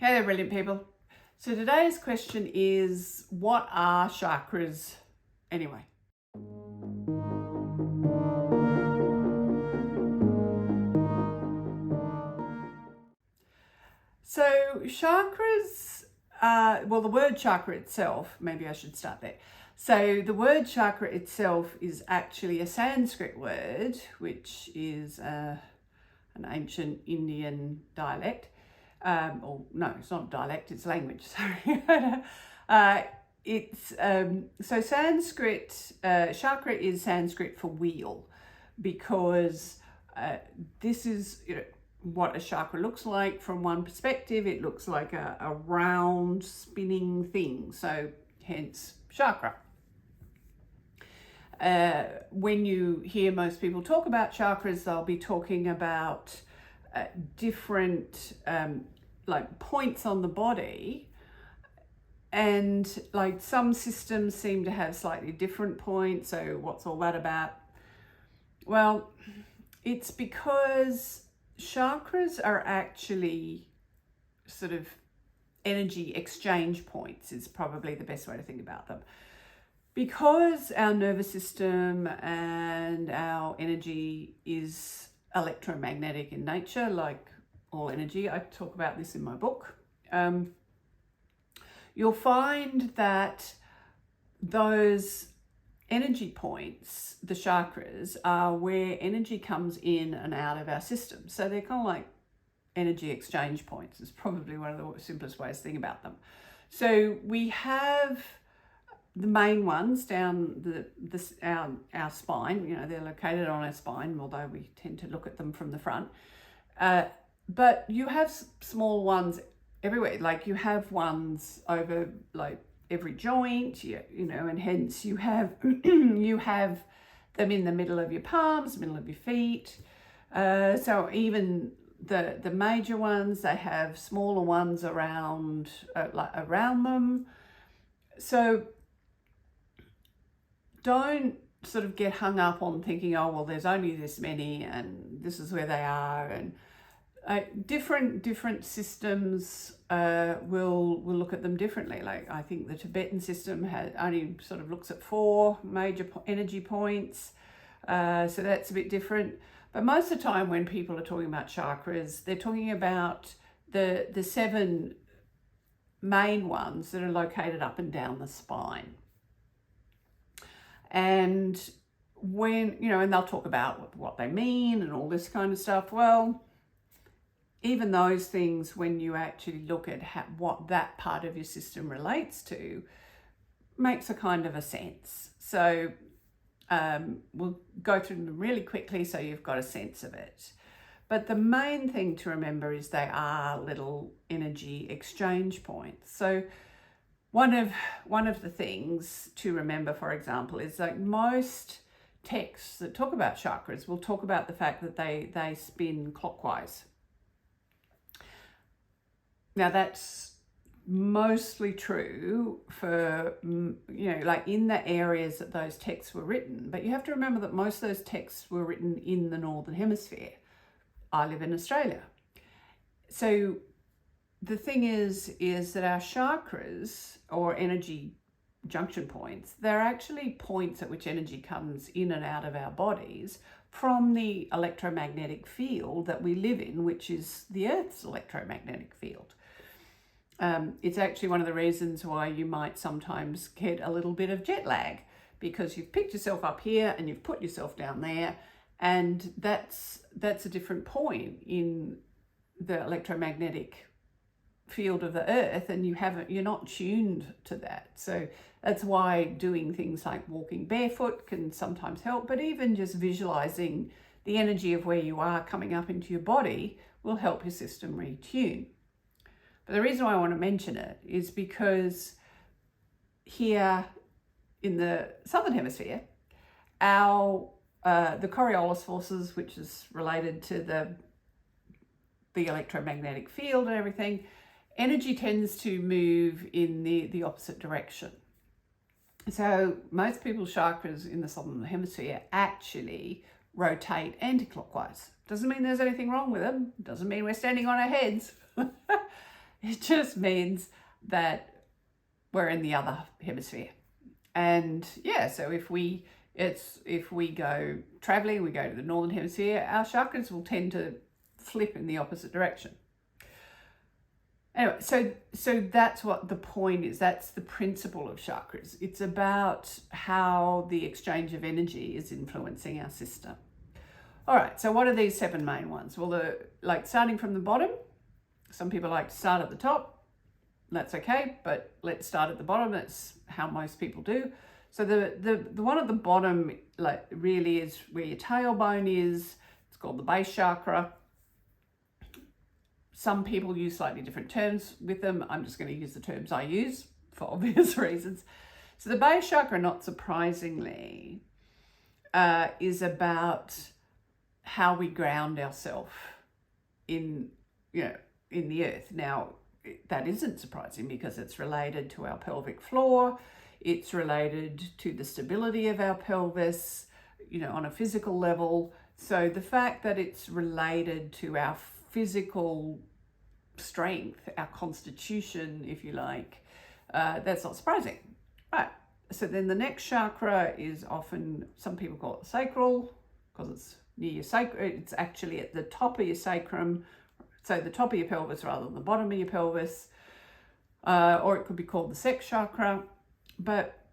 Hey there, brilliant people. So today's question is, what are chakras anyway? So chakras, the word chakra itself, maybe I should start there. So the word chakra itself is actually a Sanskrit word, which is an ancient Indian dialect. Or no, it's not dialect, it's language, sorry. So Sanskrit, chakra is Sanskrit for wheel, because this is, what a chakra looks like from one perspective. It looks like a round spinning thing, so hence chakra. When you hear most people talk about chakras, they'll be talking about different like points on the body, and like some systems seem to have slightly different points. So what's all that about? Well, it's because chakras are actually sort of energy exchange points, is probably the best way to think about them. Because our nervous system and our energy is electromagnetic in nature, like all energy, I talk about this in my book, you'll find that those energy points, the chakras, are where energy comes in and out of our system. So they're kind of like energy exchange points. It's probably one of the simplest ways to think about them. So we have the main ones down our spine. They're located on our spine, although we tend to look at them from the front. But you have small ones everywhere. Like you have ones over like every joint, and hence you have you have them in the middle of your palms, middle of your feet. So even the major ones, they have smaller ones around around them. So don't sort of get hung up on thinking, oh well, there's only this many and this is where they are. And different systems will look at them differently. Like I think the Tibetan system only sort of looks at 4 major energy points, so that's a bit different. But most of the time when people are talking about chakras, they're talking about the 7 main ones that are located up and down the spine. And when, and they'll talk about what they mean and all this kind of stuff. Well, even those things, when you actually look at what that part of your system relates to, makes a kind of a sense. So we'll go through them really quickly so you've got a sense of it. But the main thing to remember is they are little energy exchange points. So one of the things to remember, for example, is like most texts that talk about chakras will talk about the fact that they spin clockwise. Now that's mostly true for, like in the areas that those texts were written. But you have to remember that most of those texts were written in the Northern Hemisphere. I live in Australia. So the thing is that our chakras, or energy junction points, they're actually points at which energy comes in and out of our bodies from the electromagnetic field that we live in, which is the Earth's electromagnetic field. It's actually one of the reasons why you might sometimes get a little bit of jet lag, because you've picked yourself up here and you've put yourself down there, and that's a different point in the electromagnetic field of the Earth, and you're not tuned to that. So that's why doing things like walking barefoot can sometimes help, but even just visualizing the energy of where you are coming up into your body will help your system retune. But the reason why I want to mention it is because here in the Southern Hemisphere, the Coriolis forces, which is related to the electromagnetic field and everything, energy tends to move in the opposite direction. So most people's chakras in the Southern Hemisphere actually rotate anti-clockwise. Doesn't mean there's anything wrong with them. Doesn't mean we're standing on our heads. It just means that we're in the other hemisphere. And yeah, so if we go traveling, we go to the northern hemisphere, our chakras will tend to flip in the opposite direction. Anyway, so that's what the point is. That's the principle of chakras. It's about how the exchange of energy is influencing our system. All right, so what are these 7 main ones? Well, like starting from the bottom, some people like to start at the top. That's okay, but let's start at the bottom. That's how most people do. So the one at the bottom, like, really is where your tailbone is. It's called the base chakra. Some people use slightly different terms with them. I'm just going to use the terms I use for obvious reasons. So the base chakra, not surprisingly, is about how we ground ourselves in the earth. Now, that isn't surprising because it's related to our pelvic floor. It's related to the stability of our pelvis, on a physical level. So the fact that it's related to our physical strength, our constitution, if you like, that's not surprising. Right. So then the next chakra is often, some people call it sacral because it's near your sacrum. It's actually at the top of your sacrum, so the top of your pelvis rather than the bottom of your pelvis, or it could be called the sex chakra. But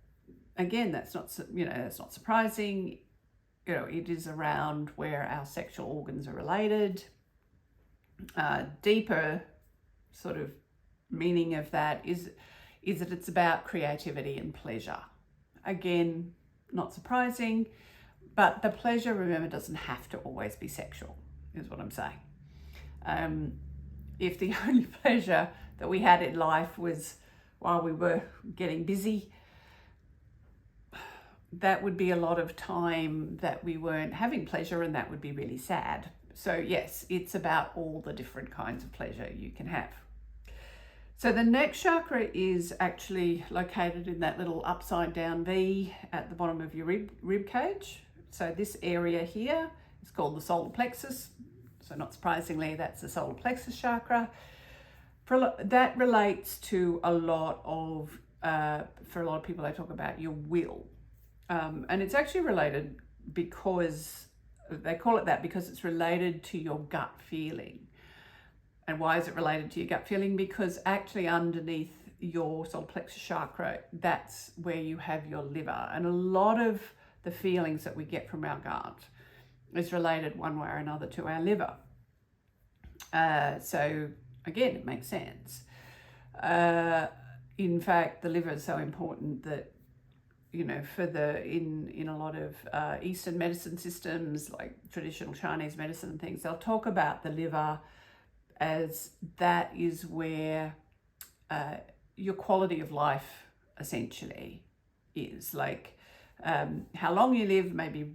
again, that's not surprising. It is around where our sexual organs are related. Deeper sort of meaning of that is that it's about creativity and pleasure. Again, not surprising, but the pleasure, remember, doesn't have to always be sexual, is what I'm saying. If the only pleasure that we had in life was while we were getting busy, that would be a lot of time that we weren't having pleasure, and that would be really sad. So yes, it's about all the different kinds of pleasure you can have. So the next chakra is actually located in that little upside down V at the bottom of your rib cage. So this area here is called the solar plexus. So not surprisingly, that's the solar plexus chakra. That relates to a lot of, for a lot of people, they talk about your will. And it's actually related because, they call it that because it's related to your gut feeling. And why is it related to your gut feeling? Because actually underneath your solar plexus chakra, that's where you have your liver. And a lot of the feelings that we get from our gut is related one way or another to our liver. So again, it makes sense. In fact, the liver is so important that, in a lot of Eastern medicine systems, like traditional Chinese medicine and things, they'll talk about the liver as that is where your quality of life essentially is. Like how long you live may be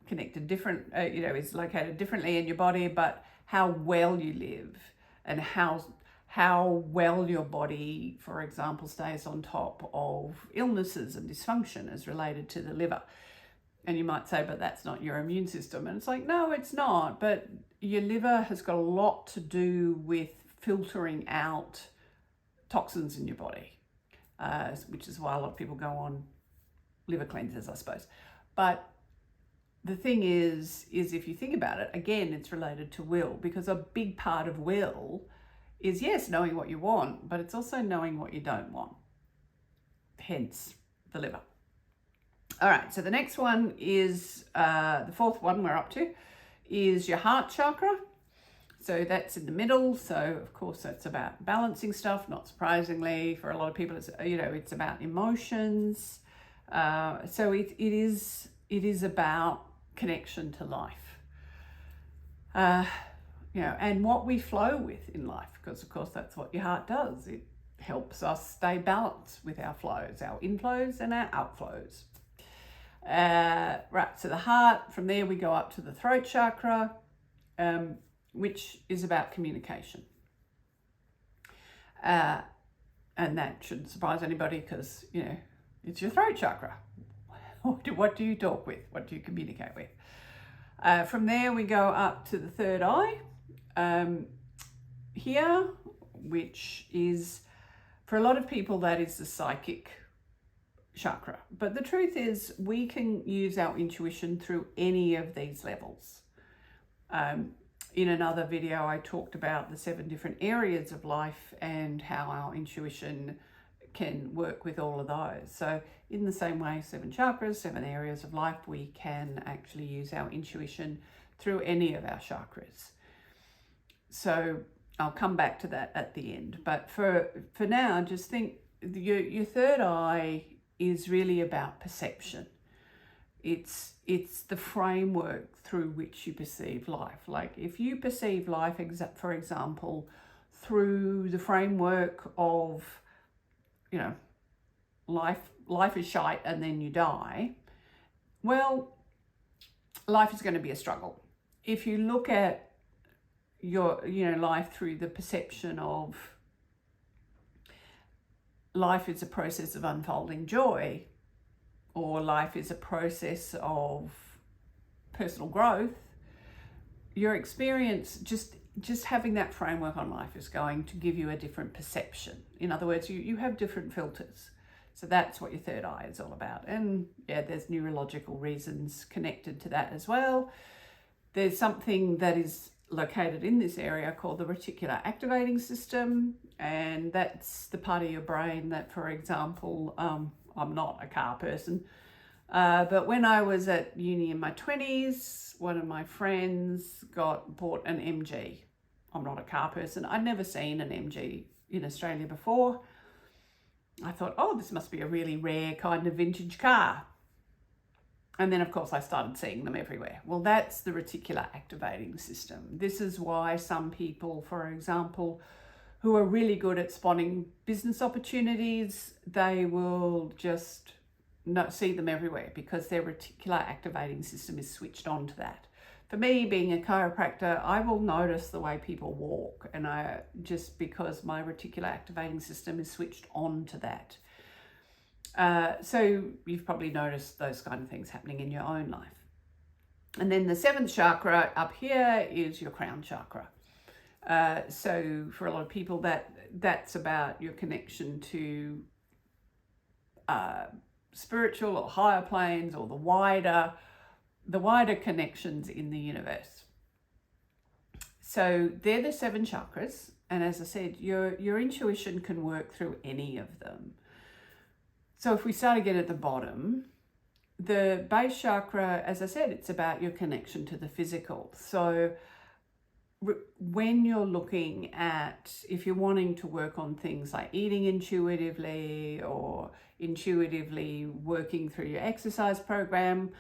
connected different, is located differently in your body, but how well you live and how well your body, for example, stays on top of illnesses and dysfunction is related to the liver. And you might say, but that's not your immune system. And it's like, no, it's not. But your liver has got a lot to do with filtering out toxins in your body, which is why a lot of people go on liver cleansers, I suppose. But the thing is if you think about it, again, it's related to will, because a big part of will is, yes, knowing what you want, but it's also knowing what you don't want. Hence the liver. All right, so the next one is, the fourth one we're up to, is your heart chakra. So that's in the middle. So of course that's about balancing stuff. Not surprisingly, for a lot of people, it's about emotions. So it is about connection to life. And what we flow with in life, because of course that's what your heart does. It helps us stay balanced with our flows, our inflows and our outflows. Right, so the heart, from there we go up to the throat chakra, which is about communication. And that shouldn't surprise anybody because, it's your throat chakra. What do you talk with? What do you communicate with? From there we go up to the third eye. Here which is, for a lot of people, that is the psychic chakra. But the truth is, we can use our intuition through any of these levels. In another video, I talked about the 7 different areas of life and how our intuition can work with all of those. So in the same way, 7 chakras, 7 areas of life, we can actually use our intuition through any of our chakras. So I'll come back to that at the end. But for now, just think your third eye is really about perception. It's the framework through which you perceive life. Like if you perceive life, for example, through the framework of, life is shite and then you die, well, life is going to be a struggle. If you look at your, life through the perception of life is a process of unfolding joy, or life is a process of personal growth, your experience, just having that framework on life is going to give you a different perception. In other words, you have different filters. So that's what your third eye is all about. And yeah, there's neurological reasons connected to that as well. There's something that is located in this area called the reticular activating system, and that's the part of your brain that, for example, I'm not a car person, but when I was at uni in my 20s, one of my friends bought an MG. I'm not a car person. I'd never seen an MG in Australia before. I thought, oh, this must be a really rare kind of vintage car. And then, of course, I started seeing them everywhere. Well, that's the reticular activating system. This is why some people, for example, who are really good at spotting business opportunities, they will just not see them everywhere because their reticular activating system is switched on to that. For me, being a chiropractor, I will notice the way people walk, and just because my reticular activating system is switched on to that. So you've probably noticed those kind of things happening in your own life. And then the 7th chakra up here is your crown chakra. So for a lot of people, that's about your connection to spiritual or higher planes, or the wider connections in the universe. So they're the 7 chakras, and as I said, your intuition can work through any of them. So if we start again at the bottom, the base chakra, as I said, it's about your connection to the physical. So when you're looking at, if you're wanting to work on things like eating intuitively or intuitively working through your exercise program,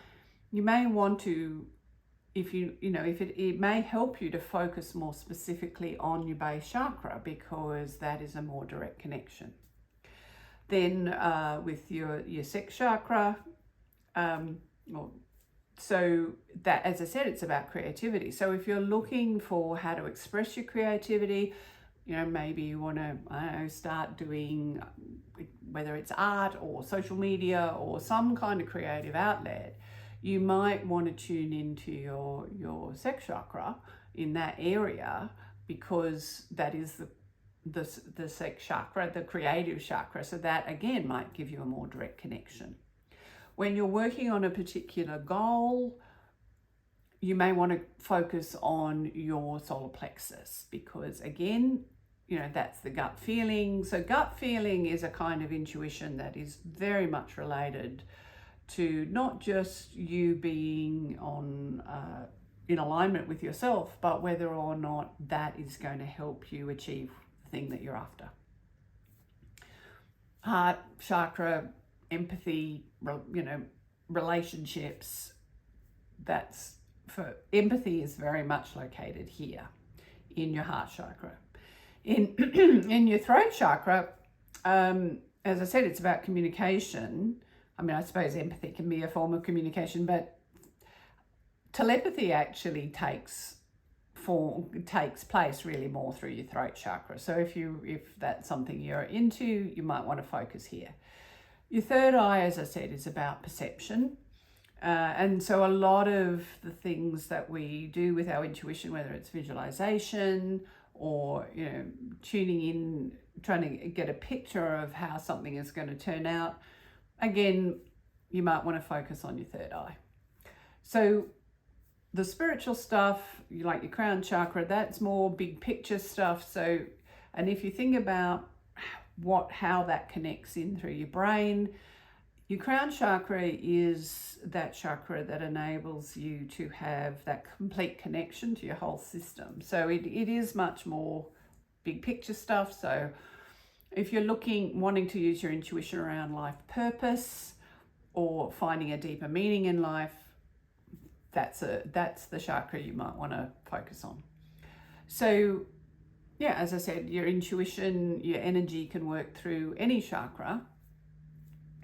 you may want to, it may help you to focus more specifically on your base chakra, because that is a more direct connection. Then with your sex chakra, so that, as I said, it's about creativity. So if you're looking for how to express your creativity, maybe you want to, start doing, whether it's art or social media or some kind of creative outlet, you might want to tune into your sex chakra in that area, because that is the sex chakra, the creative chakra. So that again might give you a more direct connection. When you're working on a particular goal, you may want to focus on your solar plexus, because again, that's the gut feeling. So gut feeling is a kind of intuition that is very much related to not just you being in alignment with yourself, but whether or not that is going to help you achieve the thing that you're after. Heart chakra, empathy, relationships, that's for empathy is very much located here in your heart chakra. In your throat chakra, as I said, it's about communication. I mean, I suppose empathy can be a form of communication, but telepathy actually takes place really more through your throat chakra. So if that's something you're into, you might want to focus here. Your third eye, as I said, is about perception. And so a lot of the things that we do with our intuition, whether it's visualization or, you know, tuning in, trying to get a picture of how something is going to turn out, again, you might want to focus on your third eye. So the spiritual stuff, like your crown chakra, that's more big picture stuff. So, and if you think about how that connects in through your brain, your crown chakra is that chakra that enables you to have that complete connection to your whole system. So it is much more big picture stuff. So if you're wanting to use your intuition around life purpose or finding a deeper meaning in life, that's the chakra you might want to focus on. So yeah, as I said, your intuition, your energy can work through any chakra,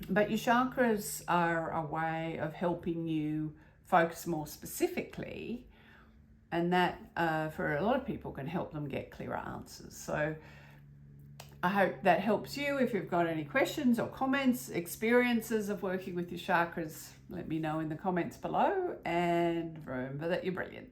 but your chakras are a way of helping you focus more specifically, and that for a lot of people can help them get clearer answers. So I hope that helps you. If you've got any questions or comments, experiences of working with your chakras, let me know in the comments below, and remember that you're brilliant.